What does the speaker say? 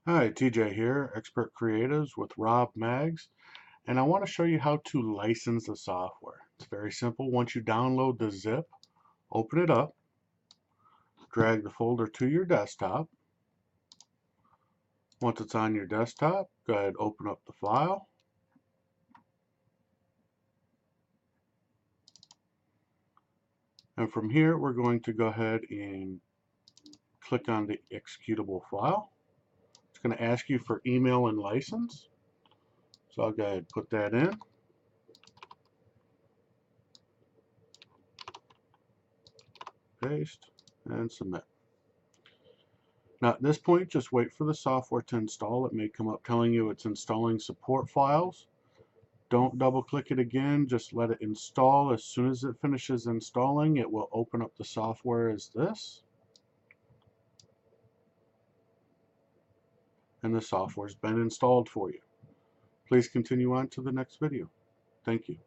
Hi, TJ here, Expert Creatives with Rob Maggs, and I want to show you how to license the software. It's very simple. Once you download the zip, open it up, drag the folder to your desktop. Once it's on your desktop, go ahead and open up the file. And from here, we're going to go ahead and click on the executable file. It's going to ask you for email and license. So I'll go ahead and put that in. Paste and submit. Now at this point, just wait for the software to install. It may come up telling you it's installing support files. Don't double click it again, just let it install. As soon as it finishes installing, it will open up the software as this. And the software's been installed for you. Please continue on to the next video. Thank you.